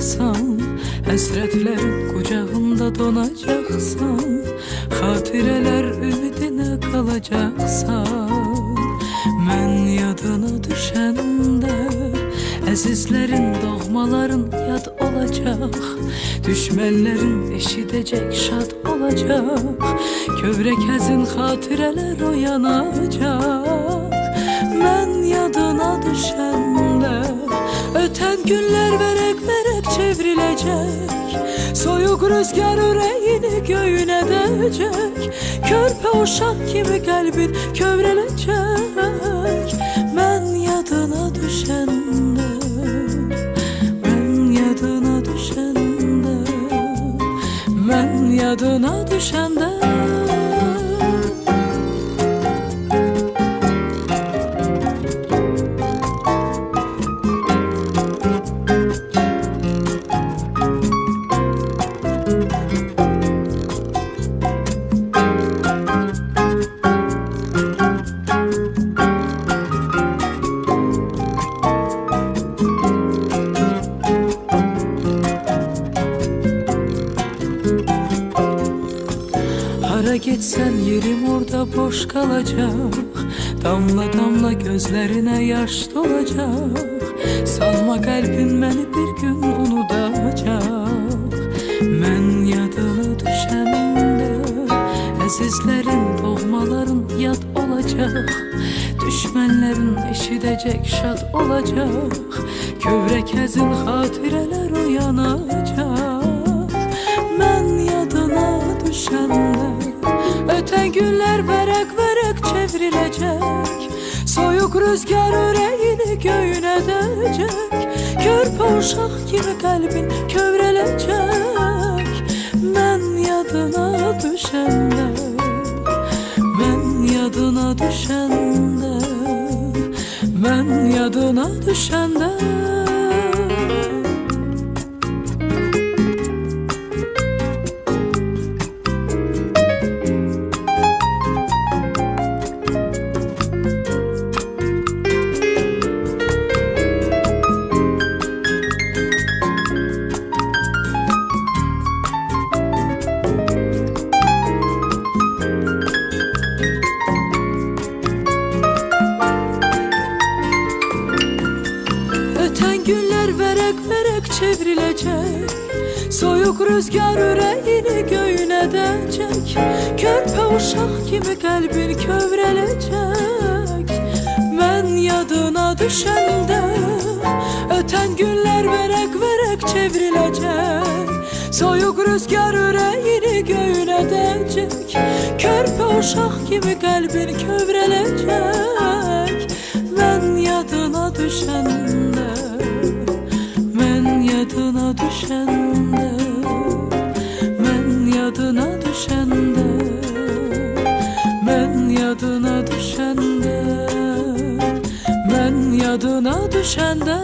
qalacaqsan, həsrətlərin qucağında donacaqsan, xatirələr ümidinə qalacaqsan. Mən yadına düşəndə əzizlərin, doğmaların yad olacaq, düşmənlərin eşidəcək, şad olacaq, kövrək həzin xatirələr oyanacaq. Mən yadına düşəndə ötən günlər vərəq-vərəq çevriləcək, soyuq rüzgar ürəyini göyün edəcək, körpə uşaq kimi qəlbin kövrələcək. Mən yadına düşəndə, mən yadına düşəndə, mən yadına düşəndə. Hara getsən yerim orada boş qalacaq, damla damla gözlərinə yaş dolacaq, salma qəlbin məni bir gün unudacaq. Mən yadına düşəndə əzizlərin, doğmaların yad olacaq, düşmənlərin eşidəcək, şad olacaq, kövrək həzin xatirələr oyanacaq. Mən yadına düşəndə ötən günlər vərəq-vərəq çevriləcək, soyuq rüzgar ürəyini göyün edəcək, körpə uşaq kimi qəlbin kövrələcək. Mən yadına düşəndə, mən yadına düşəndə, mən yadına düşəndə. Günlər vərəq-vərəq çevriləcək, soyuq rüzgar ürəyini göyün edəcək, körpə uşaq kimi qəlbin kövrələcək. Mən yadına düşəndə ötən günlər vərəq-vərəq çevriləcək, soyuq rüzgar ürəyini göyün edəcək, körpə uşaq kimi qəlbin kövrələcək. Mən yadına düşəndə, mən yadına düşəndə, mən yadına düşəndə, mən yadına düşəndə, mən yadına düşəndə.